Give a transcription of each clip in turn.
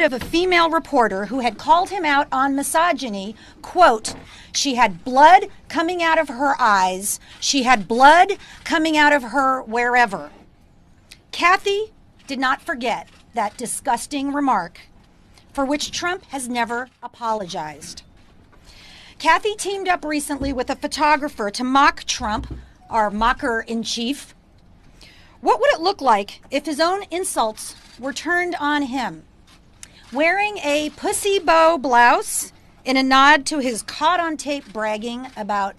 of a female reporter who had called him out on misogyny, quote, "She had blood coming out of her eyes. She had blood coming out of her wherever." Kathy did not forget that disgusting remark, for which Trump has never apologized. Kathy teamed up recently with a photographer to mock Trump, our mocker-in-chief. What would it look like if his own insults were turned on him? Wearing a pussy bow blouse in a nod to his caught-on-tape bragging about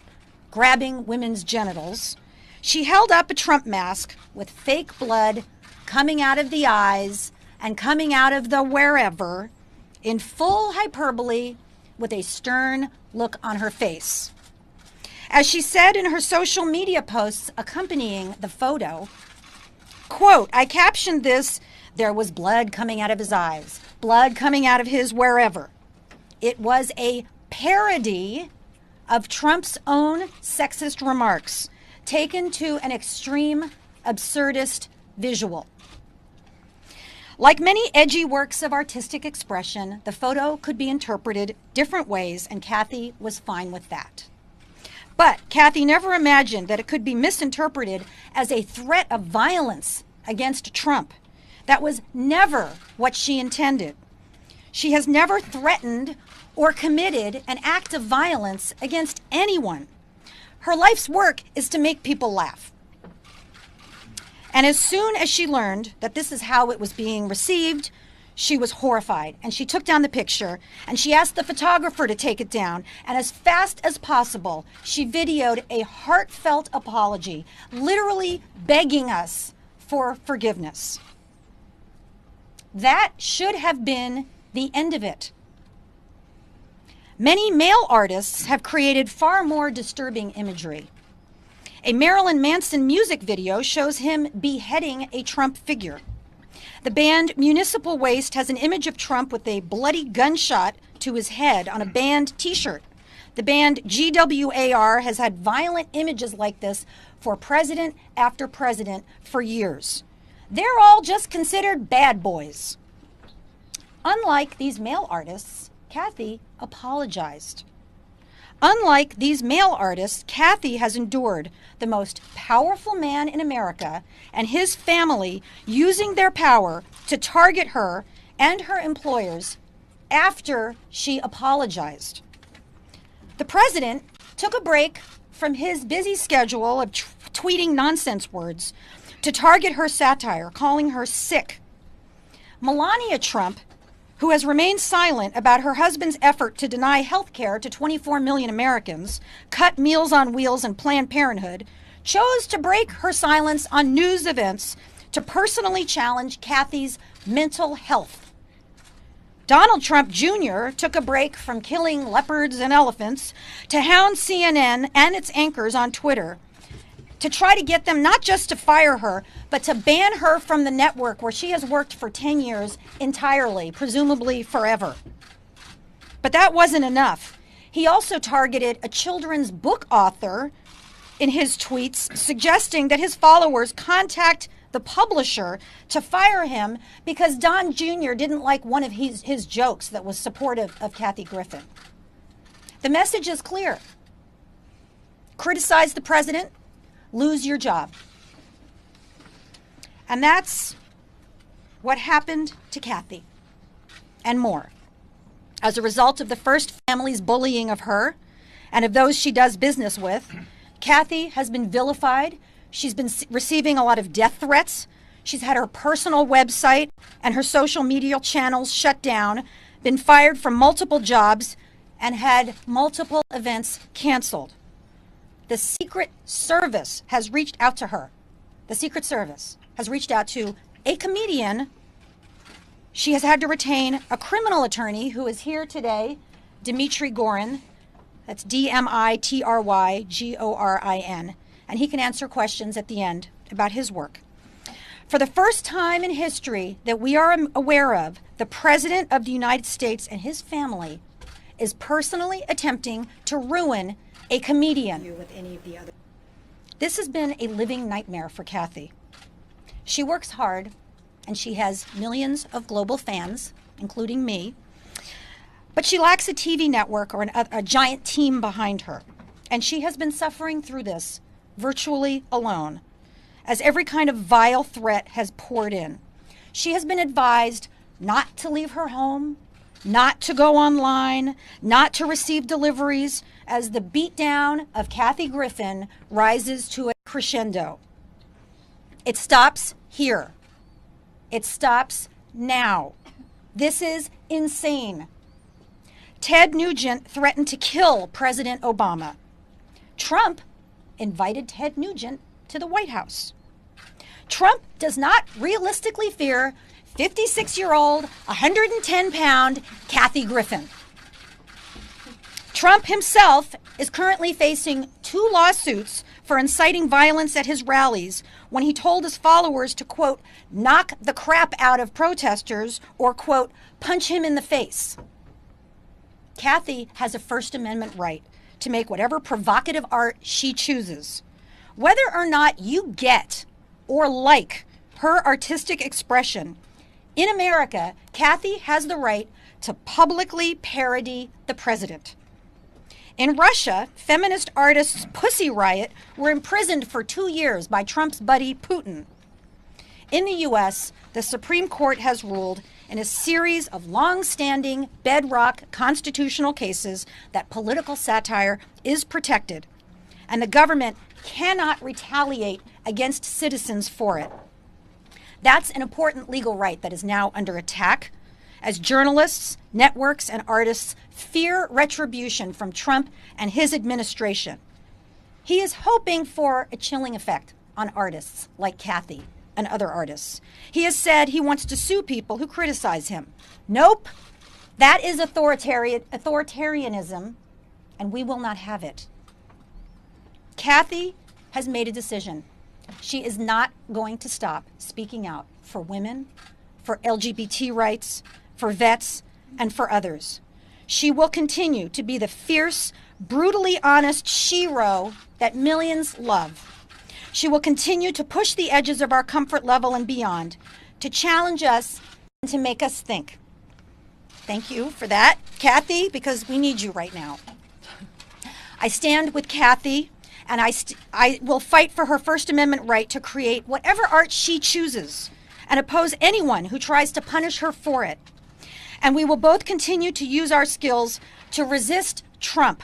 grabbing women's genitals, she held up a Trump mask with fake blood coming out of the eyes and coming out of the wherever in full hyperbole with a stern look on her face. As she said in her social media posts accompanying the photo, quote, I captioned this, "There was blood coming out of his eyes, blood coming out of his wherever." It was a parody of Trump's own sexist remarks, taken to an extreme, absurdist visual. Like many edgy works of artistic expression, the photo could be interpreted different ways, and Kathy was fine with that. But Kathy never imagined that it could be misinterpreted as a threat of violence against Trump. That was never what she intended. She has never threatened or committed an act of violence against anyone. Her life's work is to make people laugh. And as soon as she learned that this is how it was being received, she was horrified, and she took down the picture, and she asked the photographer to take it down, and as fast as possible, she videoed a heartfelt apology, literally begging us for forgiveness. That should have been the end of it. Many male artists have created far more disturbing imagery. A Marilyn Manson music video shows him beheading a Trump figure. The band Municipal Waste has an image of Trump with a bloody gunshot to his head on a band t-shirt. The band GWAR has had violent images like this for president after president for years. They're all just considered bad boys. Unlike these male artists, Kathy apologized. Unlike these male artists, Kathy has endured the most powerful man in America and his family using their power to target her and her employers after she apologized. The president took a break from his busy schedule of tweeting nonsense words to target her satire, calling her sick. Melania Trump, who has remained silent about her husband's effort to deny health care to 24 million Americans, cut Meals on Wheels and Planned Parenthood, chose to break her silence on news events to personally challenge Kathy's mental health. Donald Trump Jr. took a break from killing leopards and elephants to hound CNN and its anchors on Twitter to try to get them not just to fire her, but to ban her from the network where she has worked for 10 years entirely, presumably forever. But that wasn't enough. He also targeted a children's book author in his tweets, suggesting that his followers contact the publisher to fire him because Don Jr. didn't like one of his jokes that was supportive of Kathy Griffin. The message is clear. Criticize the president, lose your job. And that's what happened to Kathy, and more. As a result of the first family's bullying of her and of those she does business with, Kathy has been vilified. She's been receiving a lot of death threats. She's had her personal website and her social media channels shut down, been fired from multiple jobs, and had multiple events canceled. The Secret Service has reached out to her. The Secret Service has reached out to a comedian. She has had to retain a criminal attorney who is here today, Dimitri Gorin. That's Dmitrygorin. And he can answer questions at the end about his work. For the first time in history that we are aware of, the President of the United States and his family is personally attempting to ruin a comedian. With any of the other. This has been a living nightmare for Kathy. She works hard, and she has millions of global fans, including me. But she lacks a TV network or a giant team behind her. And she has been suffering through this virtually alone, as every kind of vile threat has poured in. She has been advised not to leave her home, not to go online, not to receive deliveries, as the beatdown of Kathy Griffin rises to a crescendo. It stops here. It stops now. This is insane. Ted Nugent threatened to kill President Obama. Trump invited Ted Nugent to the White House. Trump does not realistically fear 56-year-old, 110-pound Kathy Griffin. Trump himself is currently facing 2 lawsuits for inciting violence at his rallies when he told his followers to, quote, knock the crap out of protesters or, quote, punch him in the face. Kathy has a First Amendment right to make whatever provocative art she chooses. Whether or not you get or like her artistic expression, in America, Kathy has the right to publicly parody the president. In Russia, feminist artists Pussy Riot were imprisoned for 2 years by Trump's buddy Putin. In the U.S., the Supreme Court has ruled in a series of long-standing bedrock constitutional cases that political satire is protected, and the government cannot retaliate against citizens for it. That's an important legal right that is now under attack as journalists, networks, and artists fear retribution from Trump and his administration. He is hoping for a chilling effect on artists like Kathy and other artists. He has said he wants to sue people who criticize him. Nope, that is authoritarianism, and we will not have it. Kathy has made a decision. She is not going to stop speaking out for women, for LGBT rights, for vets, and for others. She will continue to be the fierce, brutally honest shero that millions love. She will continue to push the edges of our comfort level and beyond, to challenge us and to make us think. Thank you for that, Kathy, because we need you right now. I stand with Kathy, and I will fight for her First Amendment right to create whatever art she chooses and oppose anyone who tries to punish her for it. And we will both continue to use our skills to resist Trump,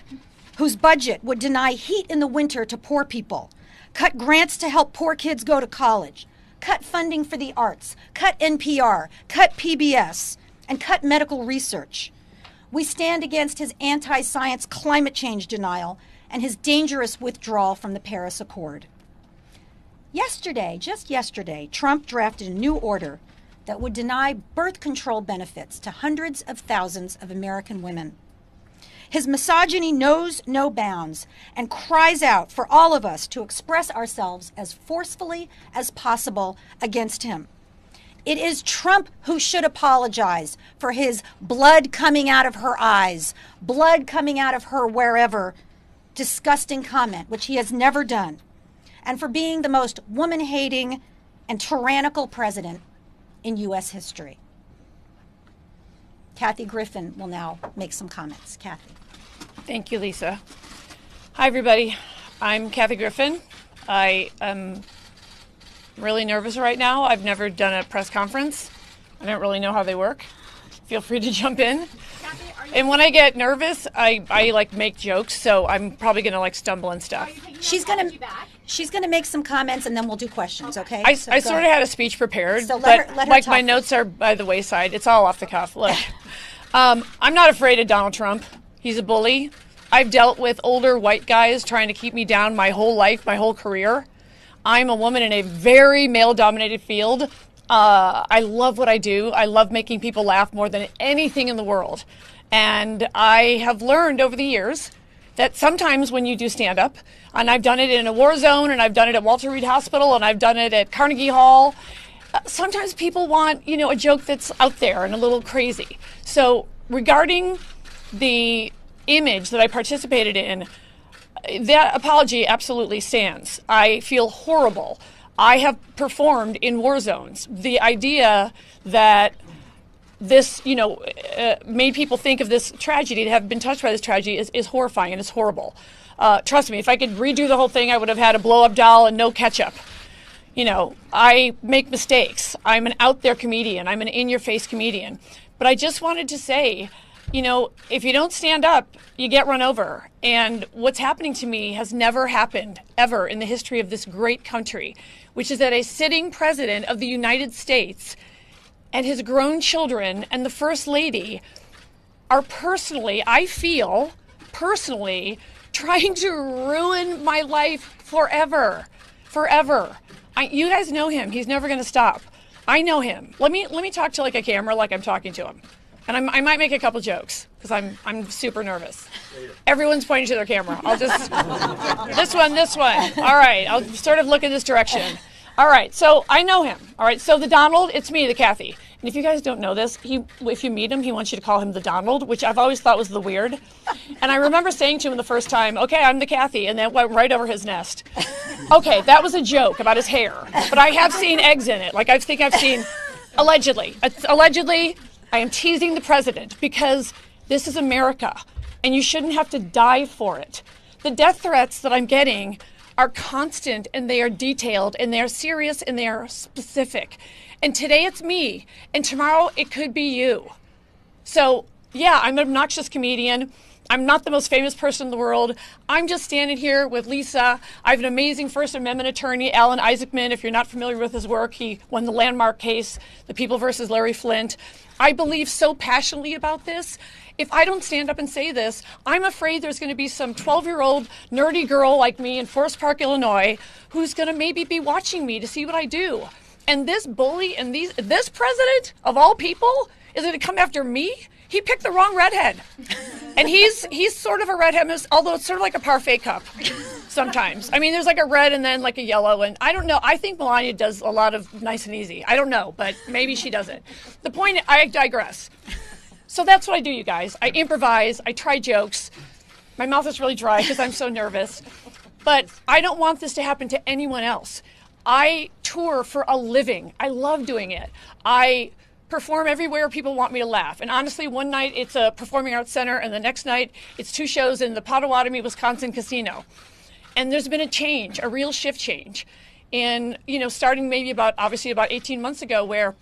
whose budget would deny heat in the winter to poor people, cut grants to help poor kids go to college, cut funding for the arts, cut NPR, cut PBS, and cut medical research. We stand against his anti-science climate change denial and his dangerous withdrawal from the Paris Accord. Yesterday, just yesterday, Trump drafted a new order that would deny birth control benefits to hundreds of thousands of American women. His misogyny knows no bounds and cries out for all of us to express ourselves as forcefully as possible against him. It is Trump who should apologize for his blood coming out of her eyes, blood coming out of her wherever disgusting comment, which he has never done, and for being the most woman-hating and tyrannical president in U.S. history. Kathy Griffin will now make some comments. Kathy. Thank you, Lisa. Hi, everybody. I'm Kathy Griffin. I am really nervous right now. I've never done a press conference. I don't really know how they work. Feel free to jump in. And when I get nervous, I like make jokes, so I'm probably gonna stumble and stuff. She's gonna make some comments, and then we'll do questions. Okay? I sort of had a speech prepared, so but let her talk. My notes are by the wayside. It's all off the cuff. Look, I'm not afraid of Donald Trump. He's a bully. I've dealt with older white guys trying to keep me down my whole life, my whole career. I'm a woman in a very male-dominated field. I love what I do. I love making people laugh more than anything in the world. And I have learned over the years that sometimes when you do stand-up, and I've done it in a war zone, and I've done it at Walter Reed Hospital, and I've done it at Carnegie Hall, sometimes people want, a joke that's out there and a little crazy. So regarding the image that I participated in, that apology absolutely stands. I feel horrible. I have performed in war zones. The idea that this, made people think of this tragedy, to have been touched by this tragedy is horrifying and it's horrible. Trust me, if I could redo the whole thing, I would have had a blow-up doll and no ketchup. I make mistakes. I'm an out there comedian. I'm an in-your-face comedian. But I just wanted to say, if you don't stand up, you get run over. And what's happening to me has never happened, ever, in the history of this great country, which is that a sitting president of the United States and his grown children and the First Lady are I feel personally, trying to ruin my life forever. Forever. You guys know him. He's never going to stop. I know him. Let me talk to a camera like I'm talking to him. And I might make a couple jokes because I'm super nervous. Everyone's pointing to their camera. I'll just, this one. All right, I'll sort of look in this direction. All right, so I know him. All right, so the Donald, it's me, the Kathy. And if you guys don't know this, if you meet him, he wants you to call him the Donald, which I've always thought was the weird. And I remember saying to him the first time, okay, I'm the Kathy, and then went right over his nest. Okay, that was a joke about his hair, but I have seen eggs in it. I think I've seen, allegedly, I am teasing the president because this is America, and you shouldn't have to die for it. The death threats that I'm getting are constant, and they are detailed, and they are serious, and they are specific. And today it's me, and tomorrow it could be you. So, yeah, I'm an obnoxious comedian. I'm not the most famous person in the world. I'm just standing here with Lisa. I have an amazing First Amendment attorney, Alan Isaacman. If you're not familiar with his work, he won the landmark case, The People versus Larry Flint. I believe so passionately about this. If I don't stand up and say this, I'm afraid there's going to be some 12-year-old nerdy girl like me in Forest Park, Illinois, who's going to maybe be watching me to see what I do. And this bully and this president, of all people, is going to come after me? He picked the wrong redhead. And he's sort of a redhead, although it's sort of like a parfait cup sometimes. I mean, there's a red and then a yellow, and I don't know. I think Melania does a lot of nice and easy. I don't know, but maybe she doesn't. The point, I digress. So that's what I do, you guys. I improvise. I try jokes. My mouth is really dry because I'm so nervous. But I don't want this to happen to anyone else. I tour for a living. I love doing it. I perform everywhere people want me to laugh. And honestly, one night it's a performing arts center, and the next night it's 2 shows in the Potawatomi, Wisconsin casino. And there's been a change, a real shift change. And, starting maybe about 18 months ago, where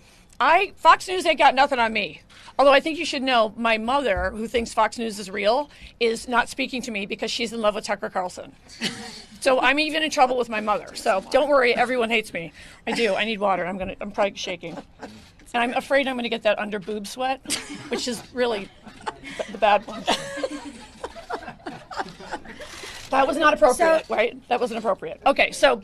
Fox News ain't got nothing on me. Although I think you should know, my mother, who thinks Fox News is real, is not speaking to me because she's in love with Tucker Carlson. So I'm even in trouble with my mother. So don't worry, everyone hates me. I do. I need water. I'm probably shaking. And I'm afraid I'm going to get that under boob sweat, which is really the bad one. That was not appropriate, right? That wasn't appropriate. Okay, so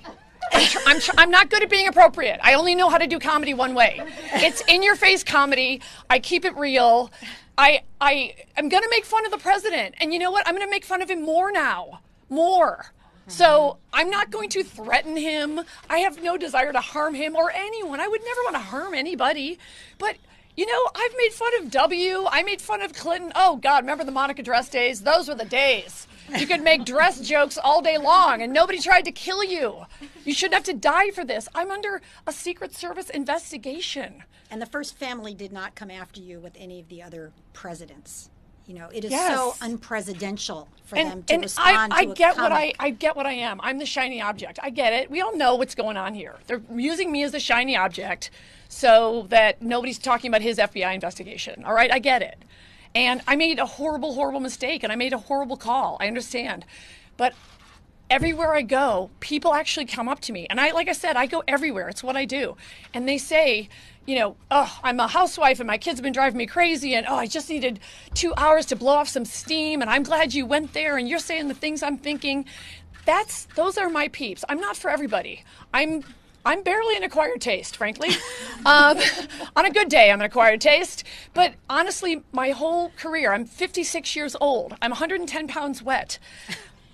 I'm not good at being appropriate. I only know how to do comedy one way. It's in-your-face comedy. I keep it real. I'm going to make fun of the president. And you know what? I'm going to make fun of him more now. More. So I'm not going to threaten him. I have no desire to harm him or anyone. I would never want to harm anybody. But, I've made fun of W. I made fun of Clinton. Oh, God, remember the Monica dress days? Those were the days. You could make dress jokes all day long, and nobody tried to kill you. You shouldn't have to die for this. I'm under a Secret Service investigation. And the first family did not come after you with any of the other presidents. It is so unpresidential for them to respond to a comic. I get what I am. I'm the shiny object. I get it. We all know what's going on here. They're using me as the shiny object so that nobody's talking about his FBI investigation. All right, I get it. And I made a horrible, horrible mistake, and I made a horrible call. I understand. But everywhere I go, people actually come up to me. And like I said, I go everywhere. It's what I do. And they say, I'm a housewife and my kids have been driving me crazy, and I just needed 2 hours to blow off some steam, and I'm glad you went there and you're saying the things I'm thinking. Those are my peeps. I'm not for everybody. I'm barely an acquired taste, frankly. On a good day, I'm an acquired taste. But honestly, my whole career, I'm 56 years old. I'm 110 pounds wet.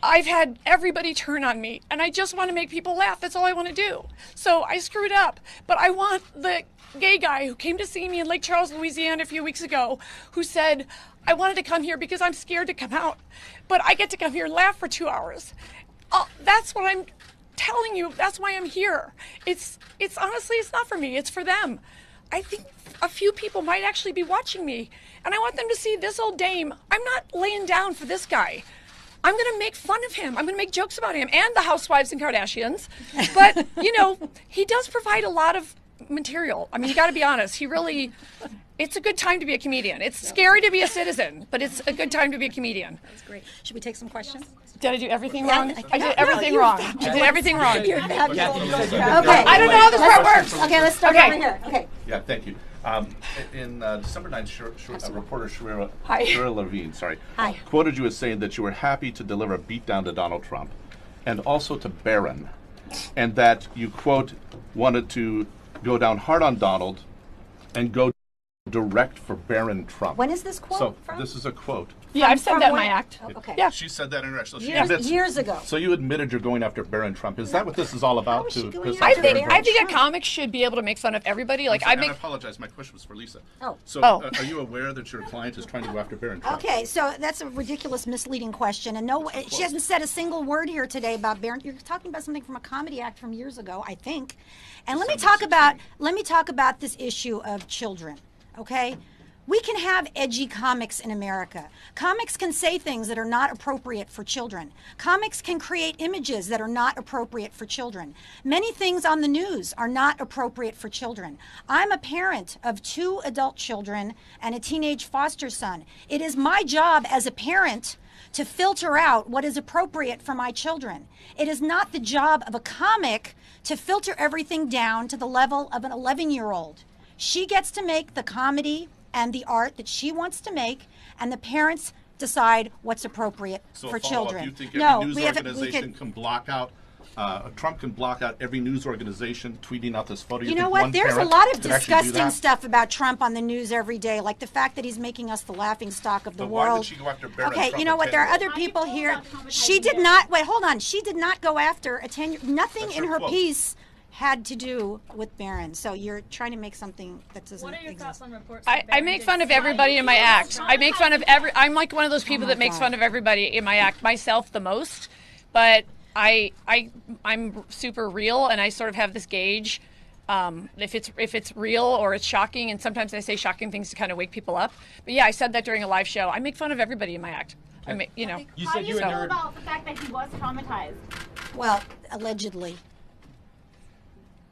I've had everybody turn on me, and I just want to make people laugh. That's all I want to do. So I screwed up. But I want the gay guy who came to see me in Lake Charles, Louisiana a few weeks ago, who said, I wanted to come here because I'm scared to come out. But I get to come here and laugh for 2 hours. That's what I'm telling you. That's why I'm here. It's honestly, it's not for me. It's for them. I think a few people might actually be watching me, and I want them to see this old dame. I'm not laying down for this guy. I'm going to make fun of him. I'm going to make jokes about him and the housewives and Kardashians. But, he does provide a lot of material. I mean, you got to be honest. It's a good time to be a comedian. It's scary to be a citizen, but it's a good time to be a comedian. That's great. Should we take some questions? Did I do everything wrong? I did everything wrong. I did everything wrong. Okay. I don't know how this part works. Okay, let's start over here. Okay. Yeah, thank you. In December 9th, reporter Shira Levine, quoted you as saying that you were happy to deliver a beatdown to Donald Trump and also to Barron, and that you, quote, wanted to go down hard on Donald and go direct for Barron Trump. When is this quote from? This is a quote. Yeah, I've said that in my act. Oh, okay. Yeah. She said that in her act. So years ago. So you admitted you're going after Barron Trump. Is that what this is all about? I think a comic should be able to make fun of everybody. Like, I apologize. My question was for Lisa. Are you aware that your client is trying to go after Barron Trump? Okay, so that's a ridiculous, misleading question, and she hasn't said a single word here today about Barron. You're talking about something from a comedy act from years ago, I think. And let me talk about this issue of children. Okay. We can have edgy comics in America. Comics can say things that are not appropriate for children. Comics can create images that are not appropriate for children. Many things on the news are not appropriate for children. I'm a parent of 2 adult children and a teenage foster son. It is my job as a parent to filter out what is appropriate for my children. It is not the job of a comic to filter everything down to the level of an 11-year-old. She gets to make the comedy and the art that she wants to make, and the parents decide what's appropriate for children. You think every news organization can block out, Trump can block out every news organization tweeting out this photo? You know what? There's a lot of disgusting stuff about Trump on the news every day, like the fact that he's making us the laughing stock of the world. Why did she go after Barron Okay, Trump you know what? There are other people here. She did not. Wait, hold on. She did not go after a 10-year. Nothing in her piece had to do with Barron. So you're trying to make something that doesn't exist. What are your thoughts on reports? I make fun of everybody in my act. I make fun of I'm like one of those people that makes fun of everybody in my act, myself the most. But I'm super real, and I sort of have this gauge. If it's real or it's shocking, and sometimes I say shocking things to kind of wake people up. But yeah, I said that during a live show. I make fun of everybody in my act. How do you feel about the fact that he was traumatized? Well, allegedly.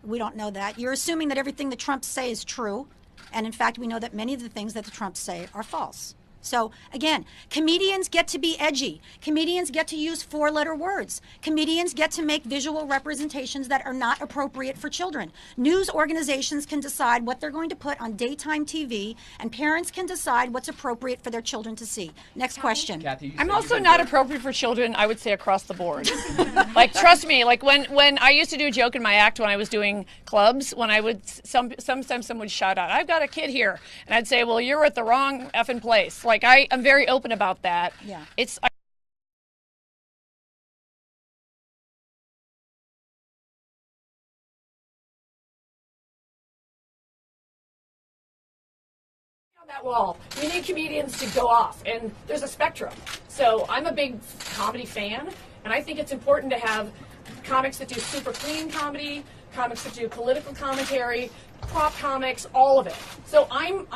We don't know that. You're assuming that everything the Trumps say is true. And in fact, we know that many of the things that the Trumps say are false. So again, comedians get to be edgy. Comedians get to use 4-letter words. Comedians get to make visual representations that are not appropriate for children. News organizations can decide what they're going to put on daytime TV, and parents can decide what's appropriate for their children to see. Next question. Kathy, I'm also not appropriate for children, I would say, across the board. Like, trust me, like when I used to do a joke in my act when I was doing clubs, when I would, sometimes someone would shout out, "I've got a kid here." And I'd say, "Well, you're at the wrong effing place." Like, I'm very open about that. Yeah. On that wall, we need comedians to go off, and there's a spectrum. So I'm a big comedy fan, and I think it's important to have comics that do super clean comedy, comics that do political commentary, prop comics, all of it. So I'm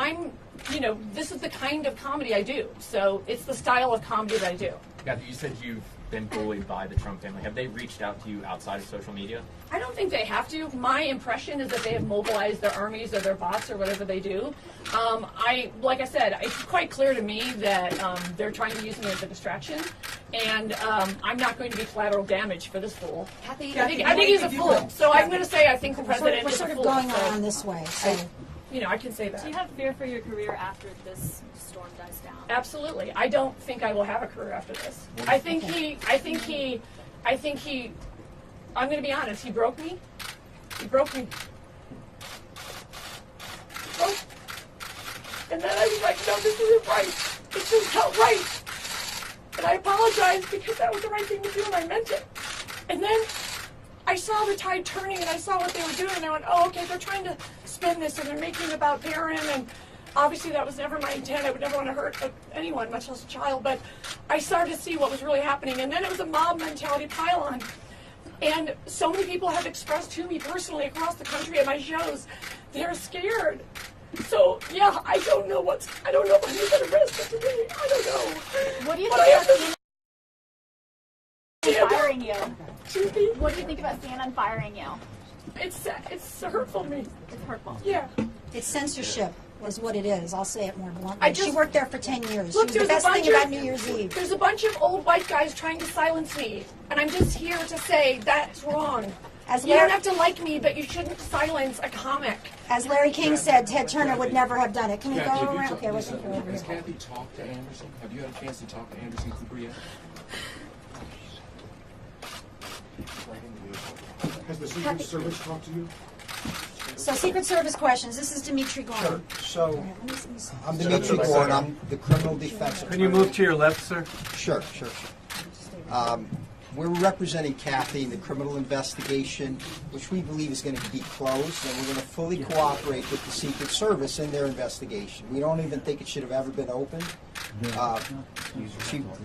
this is the kind of comedy I do. So it's the style of comedy that I do. Kathy, you said you've been bullied by the Trump family. Have they reached out to you outside of social media? I don't think they have to. My impression is that they have mobilized their armies or their bots or whatever they do. Like I said, it's quite clear to me that they're trying to use me as a distraction, and I'm not going to be collateral damage for this fool. I think he's a fool. So I'm going to say I think the president We're is a sort of fool. going on this way. So. I can say that. Do you have fear for your career after this storm dies down? Absolutely. I don't think I will have a career after this. I think he, I'm going to be honest, he broke me. He broke me. And then I was like, no, this isn't right. This is not right. And I apologized because that was the right thing to do and I meant it. And then I saw the tide turning and I saw what they were doing and I went, oh, okay, they're trying to spin this and they're making it about Barron, and obviously that was never my intent. I would never want to hurt anyone, much less a child, but I started to see what was really happening, and then it was a mob mentality pile-on. And so many people have expressed to me personally across the country at my shows, they're scared. So, yeah, I don't know if I'm going to get arrested today. I don't know. What do you But think about firing you? Excuse me? What do you think about CNN firing you? It's hurtful to me. It's hurtful. Yeah. It's censorship is what it is. I'll say it more bluntly. She worked there for 10 years. Look, she was the best thing about New Year's Eve. There's a bunch of old white guys trying to silence me, and I'm just here to say that's wrong. You don't have to like me, but you shouldn't silence a comic. As Larry King said, Ted Turner would never have done it. Can we go around? Okay, let's go over Has here. Kathy talked to Anderson? Have you had a chance to talk to Anderson Cooper yet? Has the Secret Service talked to you? So, Secret Service questions. This is Dimitri Gorn. So, I'm Dimitri Gorn. I'm the criminal defense attorney. Can you move to your left, sir? Sure. We're representing Kathy in the criminal investigation, which we believe is going to be closed, and we're going to fully cooperate with the Secret Service in their investigation. We don't even think it should have ever been opened.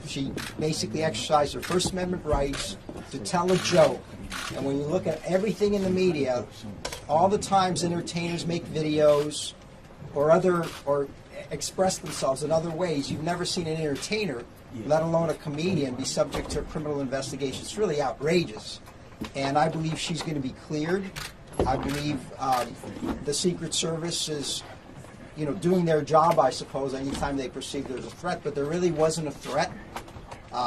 She basically exercised her First Amendment rights to tell a joke. And when you look at everything in the media, all the times entertainers make videos or express themselves in other ways, you've never seen an entertainer, let alone a comedian, be subject to a criminal investigation. It's really outrageous. And I believe she's going to be cleared. I believe the Secret Service is, doing their job, I suppose, anytime they perceive there's a threat. But there really wasn't a threat.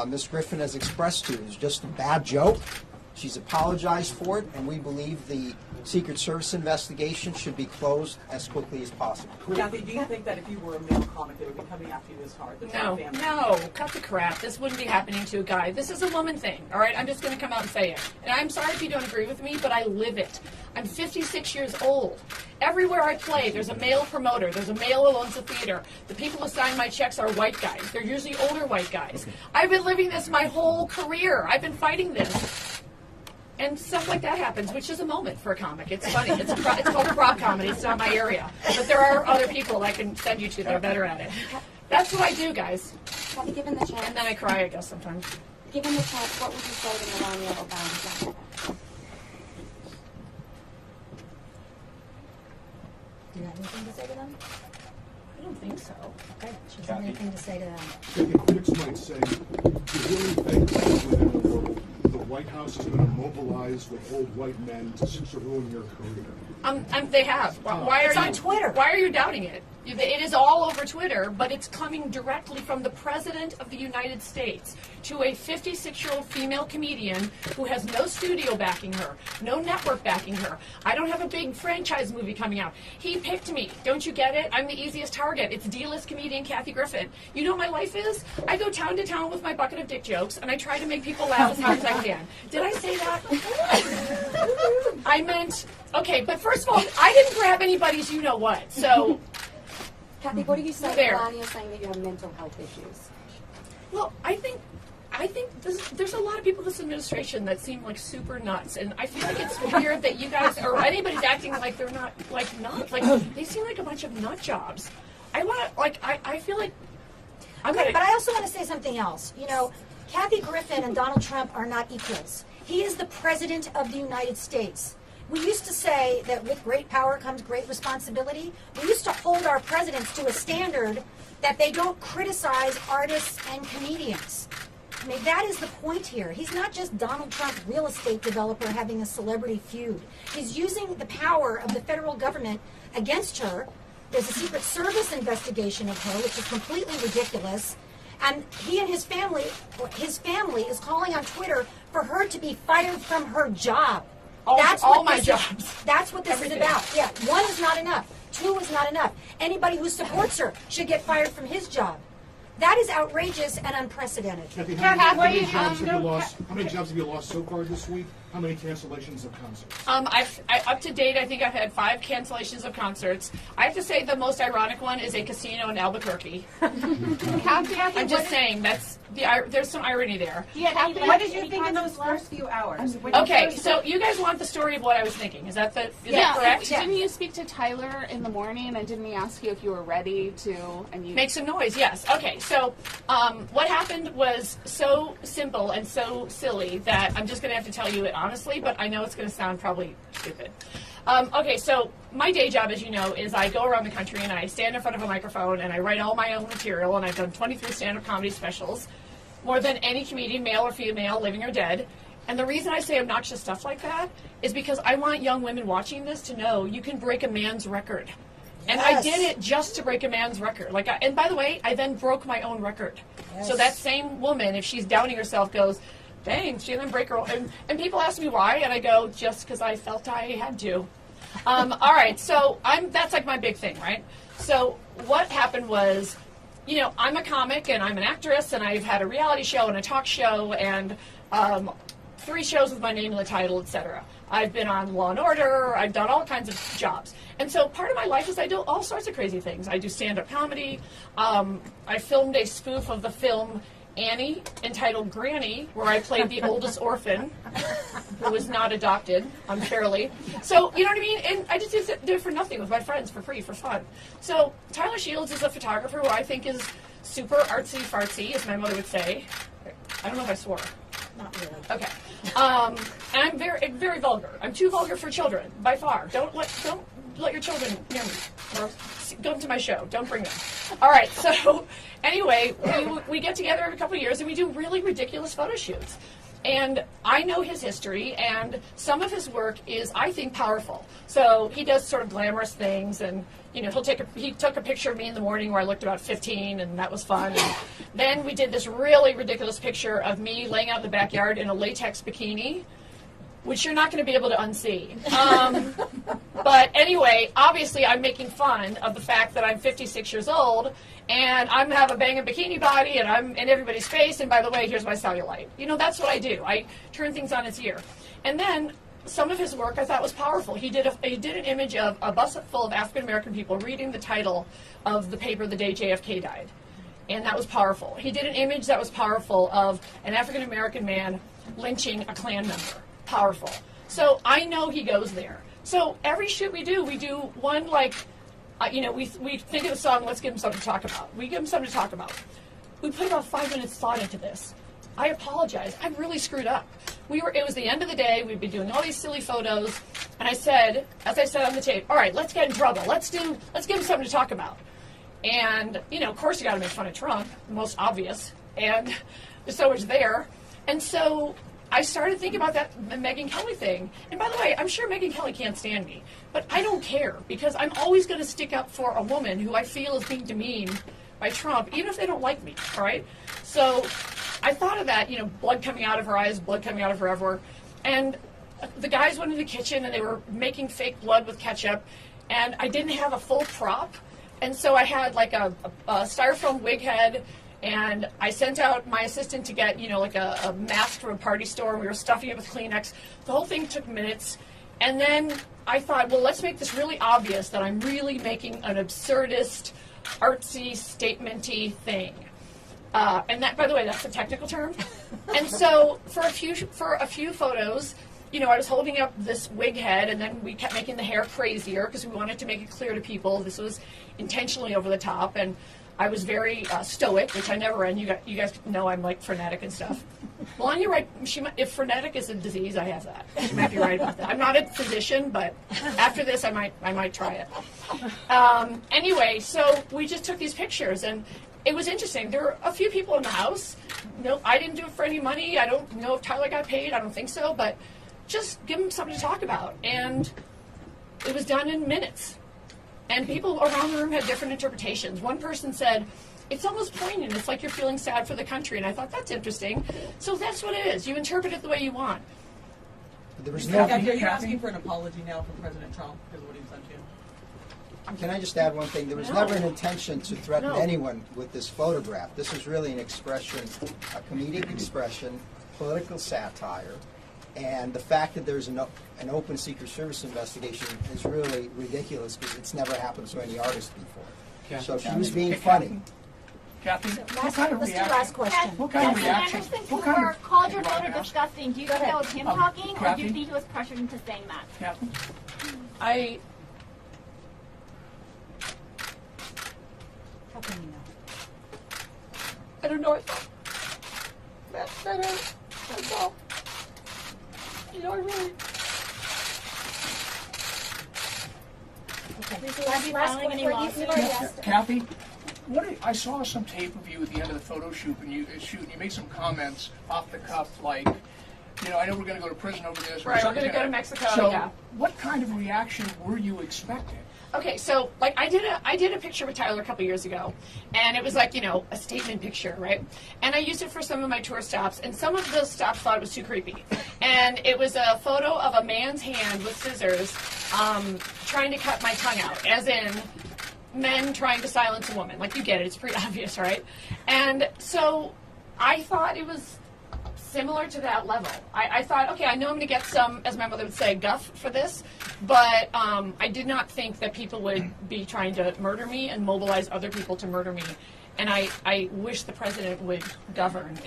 Ms. Griffin has expressed to it. It was just a bad joke. She's apologized for it, and we believe the Secret Service investigation should be closed as quickly as possible. Kathy, do you think that if you were a male comic, they would be coming after you this hard? No, cut the crap. This wouldn't be happening to a guy. This is a woman thing, all right? I'm just going to come out and say it. And I'm sorry if you don't agree with me, but I live it. I'm 56 years old. Everywhere I play, there's a male promoter. There's a male who owns a theater. The people who sign my checks are white guys. They're usually older white guys. Okay. I've been living this my whole career. I've been fighting this. And stuff like that happens, which is a moment for a comic. It's funny. It's called a prop comedy. It's not my area. But there are other people I can send you to that are better at it. That's what I do, guys. Kathy, given the chance. And then I cry, I guess, sometimes. Given the chance, what would you say to Melania Obama? Do you have anything to say to them? I don't think so. Okay, she doesn't have anything to say to them. The critics might say, do you really think that within the world, the White House is going to mobilize with old white men to ruin your career? They have. Why are it's on Twitter. Why are you doubting it? It is all over Twitter, but it's coming directly from the President of the United States to a 56-year-old female comedian who has no studio backing her, no network backing her. I don't have a big franchise movie coming out. He picked me. Don't you get it? I'm the easiest target. It's D-list comedian Kathy Griffin. You know what my life is? I go town to town with my bucket of dick jokes, and I try to make people laugh as hard as I can. Did I say that? I meant, okay, but first of all, I didn't grab anybody's you-know-what, so... Kathy, what do you say to Melania saying that you have mental health issues? Well, I think there's a lot of people in this administration that seem like super nuts, and I feel like it's weird that you guys or anybody's acting like they're not like nuts. Like they seem like a bunch of nut jobs. I feel like but I also want to say something else. Kathy Griffin and Donald Trump are not equals. He is the President of the United States. We used to say that with great power comes great responsibility. We used to hold our presidents to a standard that they don't criticize artists and comedians. I mean, that is the point here. He's not just Donald Trump, real estate developer, having a celebrity feud. He's using the power of the federal government against her. There's a Secret Service investigation of her, which is completely ridiculous. And he and his family is calling on Twitter for her to be fired from her job. That's what this is about. Yeah, 1 is not enough. 2 is not enough. Anybody who supports her should get fired from his job. That is outrageous and unprecedented. Kathy, how many jobs have you lost so far this week? How many cancellations of concerts? Up to date, I think I've had 5 cancellations of concerts. I have to say the most ironic one is a casino in Albuquerque. I'm just saying there's some irony there. Yeah, what did you think in those first few hours? Okay, so you guys want the story of what I was thinking? Is that correct? Yeah. Didn't you speak to Tyler in the morning, and didn't he ask you if you were ready to make some noise? Yes. Okay, so what happened was so simple and so silly that I'm just going to have to tell you it honestly, but I know it's going to sound probably stupid. Okay, so my day job, as you know, is I go around the country and I stand in front of a microphone and I write all my own material, and I've done 23 stand-up comedy specials, more than any comedian, male or female, living or dead. And the reason I say obnoxious stuff like that is because I want young women watching this to know you can break a man's record. And I did it just to break a man's record. And by the way, I then broke my own record. Yes. So that same woman, if she's doubting herself, goes, dang, she didn't break her own. And people ask me why, and I go, just because I felt I had to. All right, so that's like my big thing, right? So what happened was, I'm a comic and I'm an actress, and I've had a reality show and a talk show and 3 shows with my name in the title, etc. I've been on Law and Order. I've done all kinds of jobs. And so part of my life is I do all sorts of crazy things. I do stand-up comedy. I filmed a spoof of the film Annie, entitled Granny, where I played the oldest orphan who was not adopted unfairly. So, you know what I mean? And I just did it for nothing with my friends, for free, for fun. So Tyler Shields is a photographer who I think is super artsy-fartsy, as my mother would say. I don't know if I swore. Not really. Okay. And I'm very, very vulgar. I'm too vulgar for children, by far. Don't let your children near me, or come to my show. Don't bring them. All right. So anyway, we get together every couple of years and we do really ridiculous photo shoots. And I know his history, and some of his work is, I think, powerful. So he does sort of glamorous things, and he took a picture of me in the morning where I looked about 15, and that was fun. And then we did this really ridiculous picture of me laying out in the backyard in a latex bikini, which you're not going to be able to unsee. But anyway, obviously I'm making fun of the fact that I'm 56 years old, and I'm have a banging bikini body, and I'm in everybody's face, and by the way, here's my cellulite. That's what I do. I turn things on its ear. And then some of his work I thought was powerful. He did an image of a bus full of African-American people reading the title of the paper the day JFK died. And that was powerful. He did an image that was powerful of an African-American man lynching a Klan member. Powerful. So I know he goes there. So every shoot we do one we think of a song, let's give him something to talk about. We give him something to talk about. We put about 5 minutes thought into this. I apologize. I really screwed up. It was the end of the day. We'd been doing all these silly photos, and I said, as I said on the tape, all right, let's get in trouble. Let's give him something to talk about. And of course, you got to make fun of Trump, the most obvious, and there's so much there. And so I started thinking about that Megyn Kelly thing. And by the way, I'm sure Megyn Kelly can't stand me, but I don't care, because I'm always going to stick up for a woman who I feel is being demeaned by Trump, even if they don't like me, all right? So I thought of that, blood coming out of her eyes, blood coming out of her everywhere. And the guys went in the kitchen, and they were making fake blood with ketchup, and I didn't have a full prop. And so I had like a styrofoam wig head, and I sent out my assistant to get, like a mask from a party store. We were stuffing it with Kleenex. The whole thing took minutes. And then I thought, well, let's make this really obvious that I'm really making an absurdist, artsy, statement-y thing. And that, by the way, that's a technical term. And so for a few photos, I was holding up this wig head, and then we kept making the hair crazier because we wanted to make it clear to people this was intentionally over the top. And I was very stoic, which I never am. You guys know I'm like frenetic and stuff. Well, you're right. If frenetic is a disease, I have that. She might be right about that. I'm not a physician, but after this, I might try it. Anyway, so we just took these pictures, and it was interesting. There were a few people in the house. No, I didn't do it for any money. I don't know if Tyler got paid. I don't think so, but just give him something to talk about. And it was done in minutes. And people around the room had different interpretations. One person said, it's almost poignant. It's like you're feeling sad for the country. And I thought, that's interesting. So that's what it is. You interpret it the way you want. There was Are you asking for an apology now from President Trump because of what he's done to you? Can I just add one thing? There was never an intention to threaten anyone with this photograph. This was really an expression, a comedic expression, political satire. And the fact that there's an open Secret Service investigation is really ridiculous because it's never happened to any artist before. Kathy, So she was being funny. Kathy, Let's do last question. what kind of reaction? Anderson What kind Cooper of, called your photo disgusting. Do you think that was him talking, or do Kathy? you think he was pressured into saying that? Kathy? How can you know? I don't know. I thought that's all. You know, I really. Kathy, I saw some tape of you at the end of the photo shoot, and you made some comments off the cuff, like, you know, I know we're going to go to prison over this. Right, we're going to go to Mexico. So, yeah. what kind of reaction were you expecting? Okay, so like I did a picture with Tyler a couple years ago, and it was like, you know, a statement picture, right? And I used it for some of my tour stops, and some of those stops thought it was too creepy. And it was a photo of a man's hand with scissors trying to cut my tongue out, as in men trying to silence a woman. Like, you get it, it's pretty obvious, right? And so I thought it was similar to that level. I thought, okay, I know I'm going to get some, as my mother would say, guff for this, but I did not think that people would be trying to murder me and mobilize other people to murder me. And I wish the president would govern.